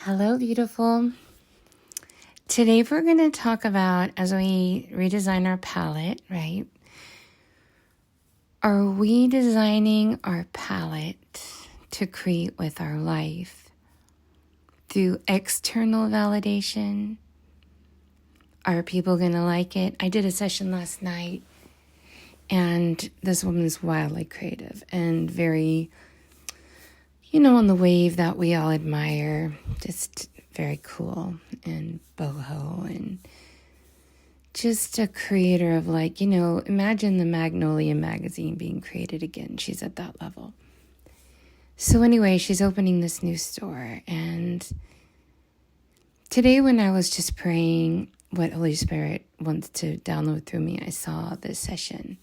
Hello, beautiful. Today we're going to talk about, as we redesign our palette, right? Are we designing our palette to create with our life through external validation? Are people going to like it? I did a session last night, and this woman's wildly creative and very, on the wave that we all admire, just very cool and boho and just a creator of imagine the Magnolia magazine being created again. She's at that level. So anyway, she's opening this new store. And today when I was just praying what Holy Spirit wants to download through me, I saw this session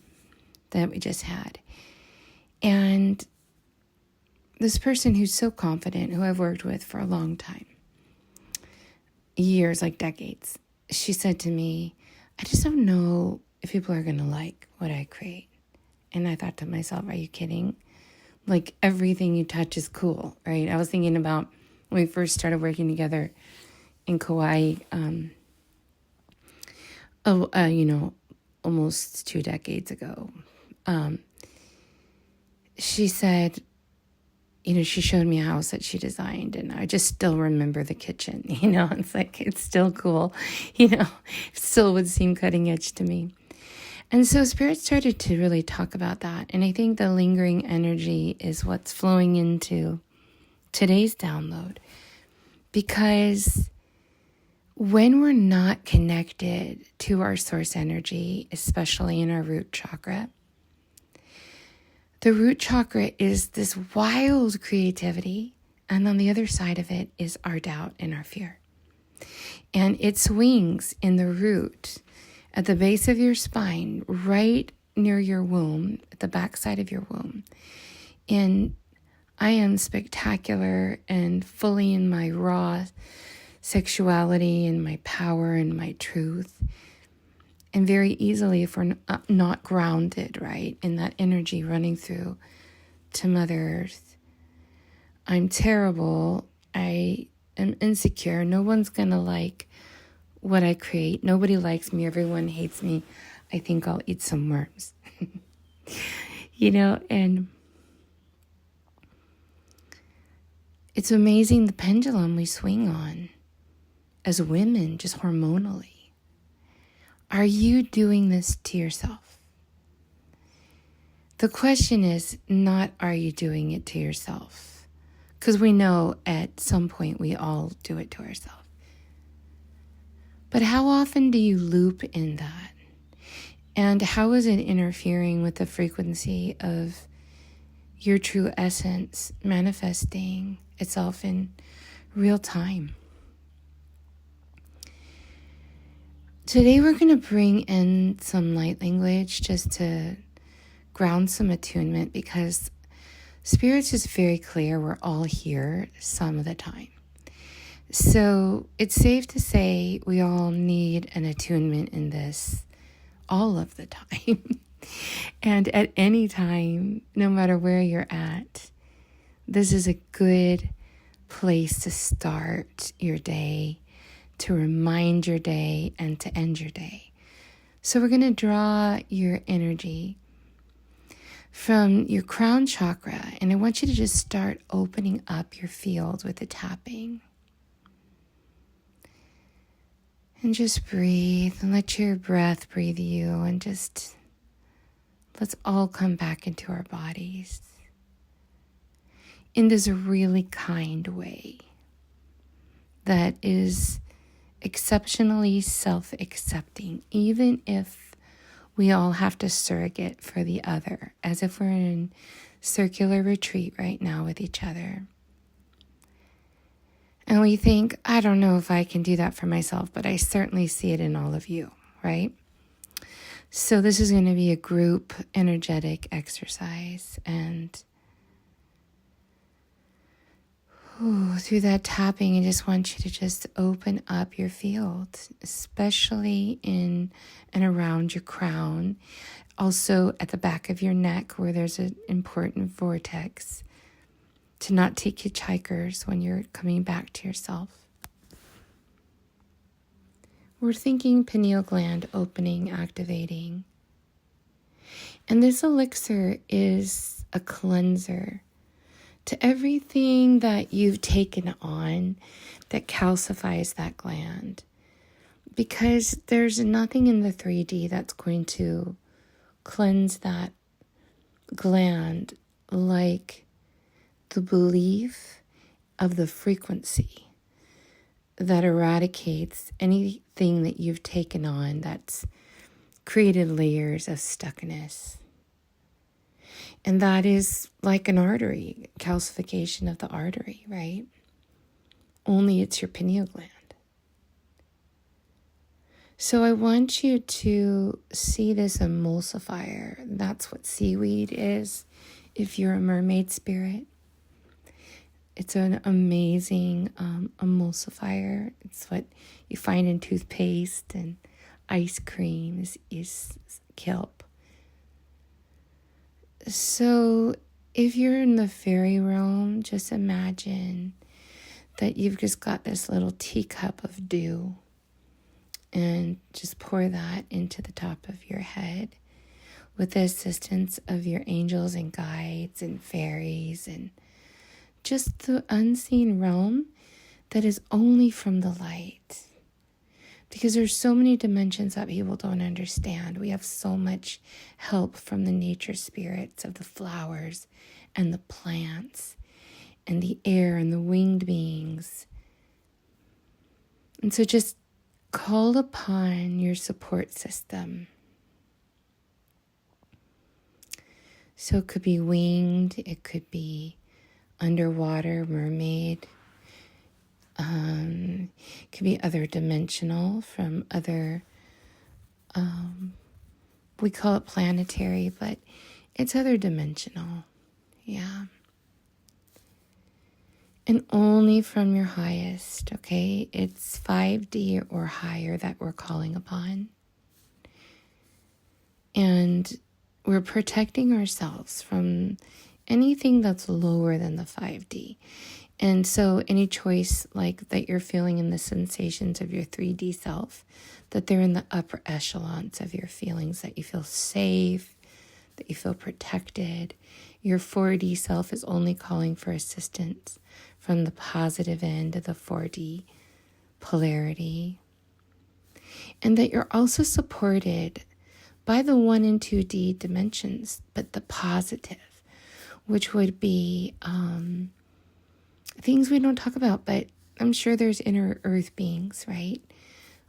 that we just had. And this person who's so confident, who I've worked with for a long time, years, like decades, she said to me, I just don't know if people are going to like what I create. And I thought to myself, are you kidding? Like, everything you touch is cool, right? I was thinking about when we first started working together in Kauai, almost 2 decades ago. She said, she showed me a house that she designed, and I just still remember the kitchen, it's like, it's still cool, it still would seem cutting edge to me. And so Spirit started to really talk about that. And I think the lingering energy is what's flowing into today's download, because when we're not connected to our source energy, especially in our root chakra, the root chakra is this wild creativity, and on the other side of it is our doubt and our fear. And it swings in the root at the base of your spine, right near your womb, at the backside of your womb. And I am spectacular and fully in my raw sexuality and my power and my truth. And very easily, if we're not grounded, right, in that energy running through to Mother Earth, I'm terrible, I am insecure, no one's going to like what I create, nobody likes me, everyone hates me, I think I'll eat some worms. And it's amazing the pendulum we swing on as women, just hormonally. Are you doing this to yourself? The question is not, are you doing it to yourself? Because we know at some point we all do it to ourselves. But how often do you loop in that? And how is it interfering with the frequency of your true essence manifesting itself in real time? Today we're going to bring in some light language just to ground some attunement, because Spirit's is very clear we're all here some of the time. So it's safe to say we all need an attunement in this all of the time. And at any time, no matter where you're at, this is a good place to start your day, to remind your day, and to end your day. So we're going to draw your energy from your crown chakra, and I want you to just start opening up your field with the tapping. And just breathe, and let your breath breathe you, and just let's all come back into our bodies in this really kind way that is exceptionally self-accepting, even if we all have to surrogate for the other, as if we're in circular retreat right now with each other. And we think, I don't know if I can do that for myself, but I certainly see it in all of you, right? So this is going to be a group energetic exercise, and through that tapping, I just want you to just open up your field, especially in and around your crown, also at the back of your neck where there's an important vortex. to not take hitchhikers when you're coming back to yourself. We're thinking pineal gland opening, activating. And this elixir is a cleanser to everything that you've taken on that calcifies that gland. Because there's nothing in the 3D that's going to cleanse that gland like the belief of the frequency that eradicates anything that you've taken on that's created layers of stuckness. And that is like an artery, calcification of the artery, right? Only it's your pineal gland. So I want you to see this emulsifier. That's what seaweed is if you're a mermaid spirit. It's an amazing emulsifier. It's what you find in toothpaste and ice cream is kelp. So if you're in the fairy realm, just imagine that you've just got this little teacup of dew and just pour that into the top of your head with the assistance of your angels and guides and fairies and just the unseen realm that is only from the light. Because there's so many dimensions that people don't understand. We have so much help from the nature spirits of the flowers and the plants and the air and the winged beings. And so just call upon your support system. So it could be winged, it could be underwater, mermaid. It could be other dimensional from other, we call it planetary, but it's other dimensional. Yeah. And only from your highest, okay? It's 5D or higher that we're calling upon. And we're protecting ourselves from anything that's lower than the 5D. And so any choice like that you're feeling in the sensations of your 3D self, that they're in the upper echelons of your feelings, that you feel safe, that you feel protected. Your 4D self is only calling for assistance from the positive end of the 4D polarity. And that you're also supported by the 1 and 2D dimensions, but the positive, which would be things we don't talk about, but I'm sure there's inner earth beings, right?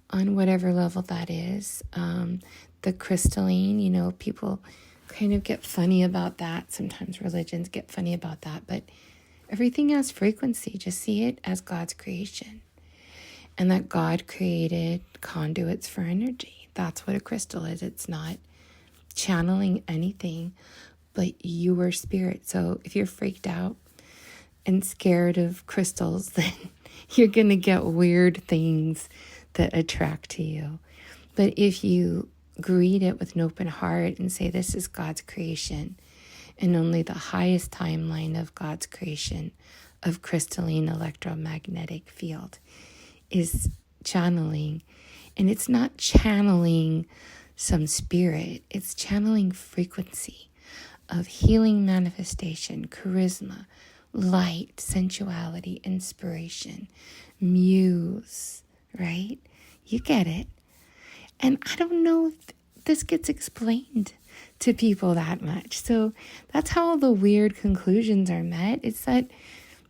On whatever level that is. The crystalline, people kind of get funny about that. Sometimes religions get funny about that, but everything has frequency. Just see it as God's creation. And that God created conduits for energy. That's what a crystal is. It's not channeling anything but your spirit. So if you're freaked out and scared of crystals, then you're going to get weird things that attract to you. But if you greet it with an open heart and say, this is God's creation, and only the highest timeline of God's creation of crystalline electromagnetic field is channeling. And it's not channeling some spirit, it's channeling frequency of healing manifestation, charisma, light, sensuality, inspiration, muse, right? You get it. And I don't know if this gets explained to people that much. So that's how all the weird conclusions are met. It's that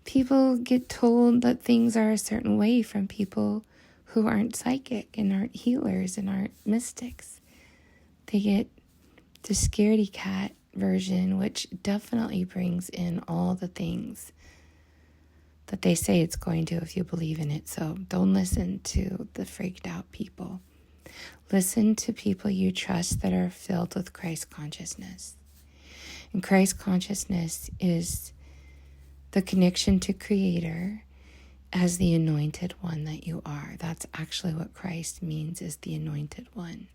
people get told that things are a certain way from people who aren't psychic and aren't healers and aren't mystics. They get the scaredy cat version, which definitely brings in all the things that they say it's going to if you believe in it. So don't listen to the freaked out people. Listen to people you trust that are filled with Christ consciousness. And Christ consciousness is the connection to Creator as the anointed one that you are. That's actually what Christ means, is the anointed one.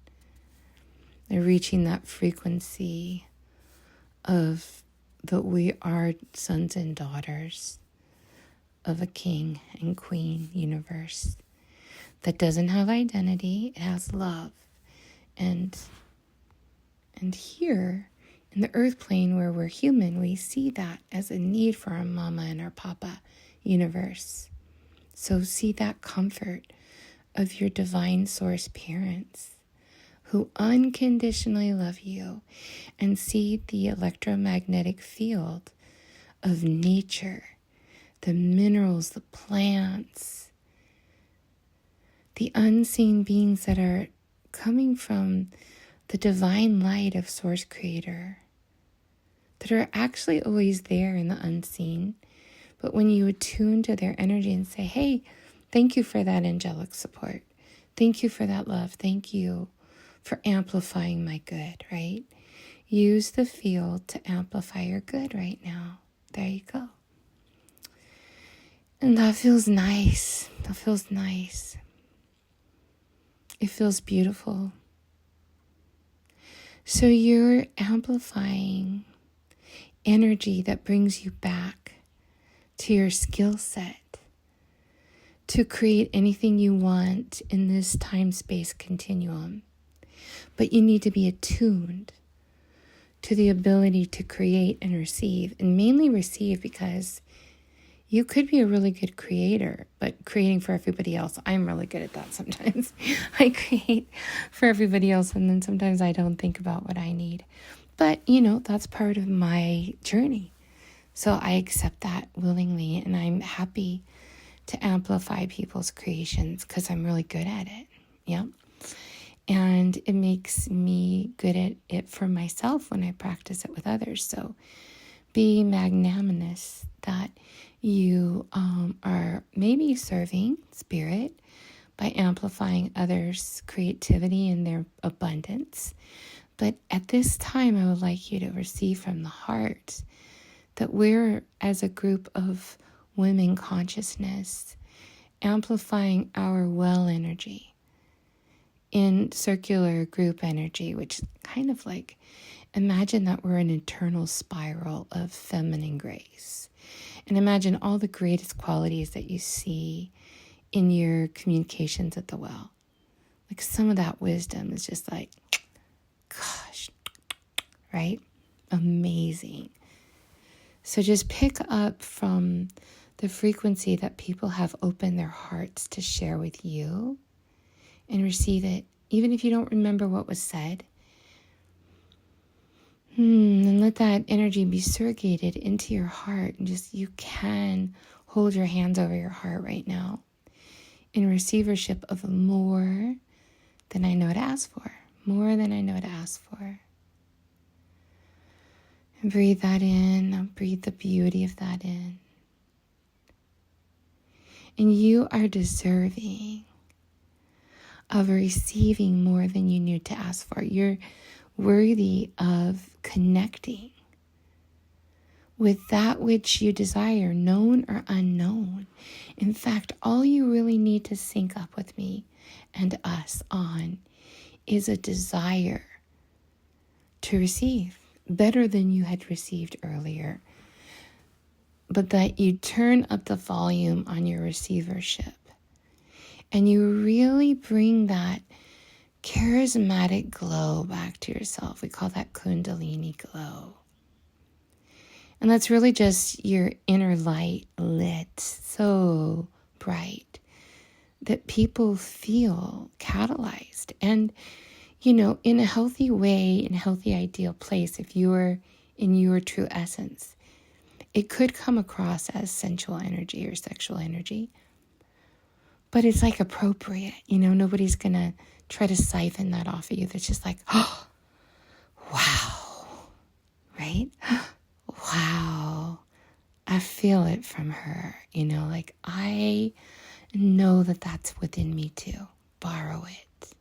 They're reaching that frequency of that we are sons and daughters of a king and queen universe that doesn't have identity. It has love. And here in the earth plane where we're human, we see that as a need for our mama and our papa universe. So see that comfort of your divine source parents who unconditionally love you, and see the electromagnetic field of nature, the minerals, the plants, the unseen beings that are coming from the divine light of Source Creator, that are actually always there in the unseen. But when you attune to their energy and say, hey, thank you for that angelic support. Thank you for that love. Thank you for amplifying my good, right? Use the field to amplify your good right now. There you go. And that feels nice. That feels nice. It feels beautiful. So you're amplifying energy that brings you back to your skill set to create anything you want in this time-space continuum. But you need to be attuned to the ability to create and receive, and mainly receive, because you could be a really good creator, but creating for everybody else. I'm really good at that sometimes. I create for everybody else, and then sometimes I don't think about what I need. But, that's part of my journey. So I accept that willingly, and I'm happy to amplify people's creations because I'm really good at it. Yep. And it makes me good at it for myself when I practice it with others. So be magnanimous that you are maybe serving spirit by amplifying others' creativity and their abundance. But at this time, I would like you to receive from the heart that we're, as a group of women consciousness, amplifying our well energy in circular group energy, which kind of like, imagine that we're an eternal spiral of feminine grace. And imagine all the greatest qualities that you see in your communications at the well. Like some of that wisdom is just like, gosh, right? Amazing. So just pick up from the frequency that people have opened their hearts to share with you and receive it, even if you don't remember what was said. And let that energy be surrogated into your heart. And you can hold your hands over your heart right now in receivership of more than I know to ask for. More than I know to ask for. And breathe that in. Now breathe the beauty of that in. And you are deserving of receiving more than you knew to ask for. You're worthy of connecting with that which you desire, known or unknown. In fact, all you really need to sync up with me and us on is a desire to receive better than you had received earlier, but that you turn up the volume on your receivership and you really bring that charismatic glow back to yourself. We call that Kundalini glow. And that's really just your inner light lit so bright that people feel catalyzed. And, in a healthy way, in a healthy, ideal place, if you're in your true essence, it could come across as sensual energy or sexual energy. But it's like appropriate, nobody's going to try to siphon that off of you. That's just like, oh, wow, right? Wow, I feel it from her, like I know that that's within me too. Borrow it,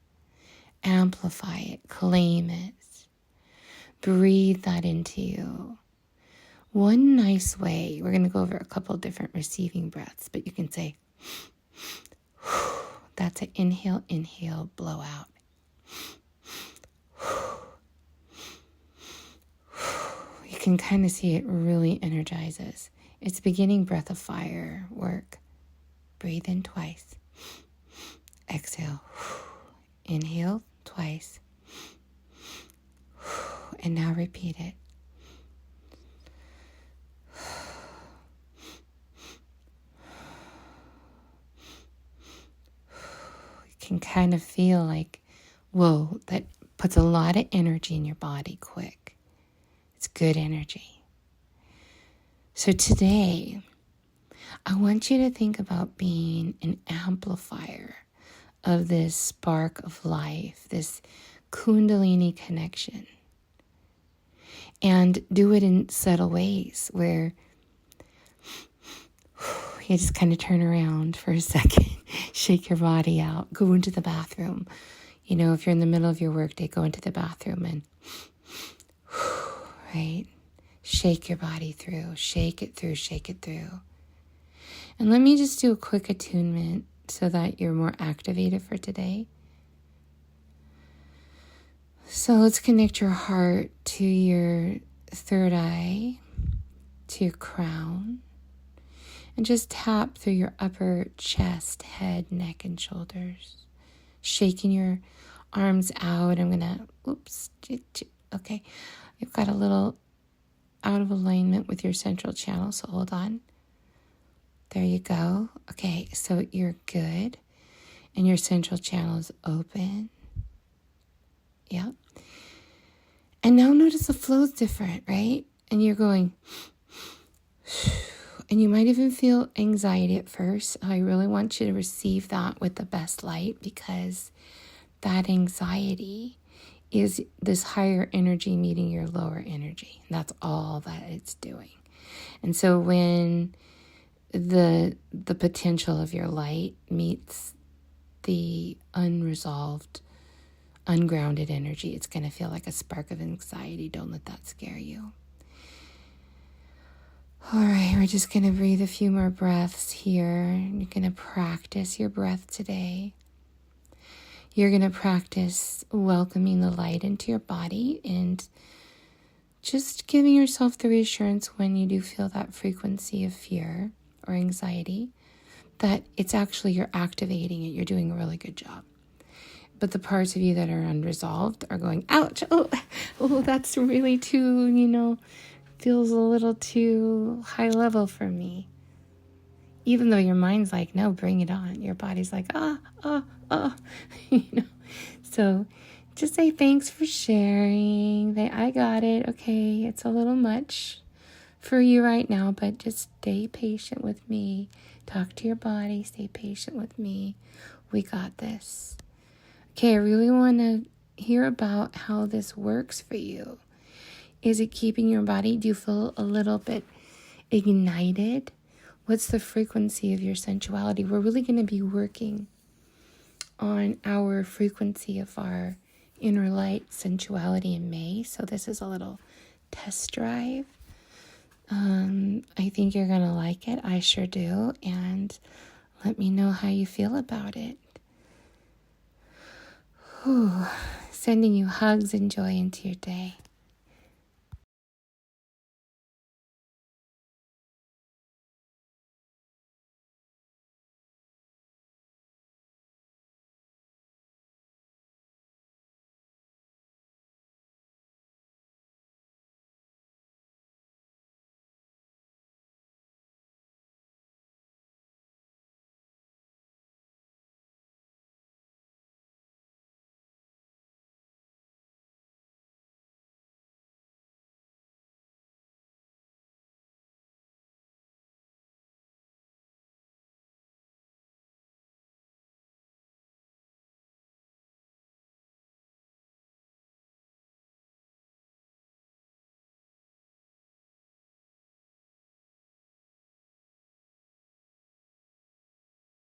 amplify it, claim it, breathe that into you. One nice way, we're going to go over a couple different receiving breaths, but you can say, that's an inhale, blow out. You can kind of see it really energizes. It's beginning breath of fire work. Breathe in twice. Exhale. Inhale twice. And now repeat it. You can kind of feel like, whoa, that puts a lot of energy in your body quick. It's good energy. So today, I want you to think about being an amplifier of this spark of life, this Kundalini connection. And do it in subtle ways where you just kind of turn around for a second, shake your body out, go into the bathroom. You know, if you're in the middle of your workday, go into the bathroom and, right? Shake your body through, shake it through, shake it through. And let me just do a quick attunement so that you're more activated for today. So let's connect your heart to your third eye, to your crown, and just tap through your upper chest, head, neck, and shoulders. Shaking your arms out. I'm going to, okay. You've got a little out of alignment with your central channel, so hold on. There you go. Okay, so you're good. And your central channel is open. Yep. And now notice the flow is different, right? And you're going, and you might even feel anxiety at first. I really want you to receive that with the best light, because that anxiety is this higher energy meeting your lower energy. That's all that it's doing. And so when the potential of your light meets the unresolved, ungrounded energy, it's going to feel like a spark of anxiety. Don't let that scare you. All right, we're just going to breathe a few more breaths here. You're going to practice your breath today. You're going to practice welcoming the light into your body and just giving yourself the reassurance when you do feel that frequency of fear or anxiety, that it's actually you're activating it. You're doing a really good job. But the parts of you that are unresolved are going, ouch, oh, that's really too, feels a little too high level for me. Even though your mind's like, no, bring it on. Your body's like, So just say thanks for sharing. I got it. Okay, it's a little much for you right now, but just stay patient with me. Talk to your body. Stay patient with me. We got this. Okay, I really want to hear about how this works for you. Is it keeping your body? Do you feel a little bit ignited? What's the frequency of your sensuality? We're really going to be working on our frequency of our inner light sensuality in May. So this is a little test drive. I think you're going to like it. I sure do. And let me know how you feel about it. Sending you hugs and joy into your day.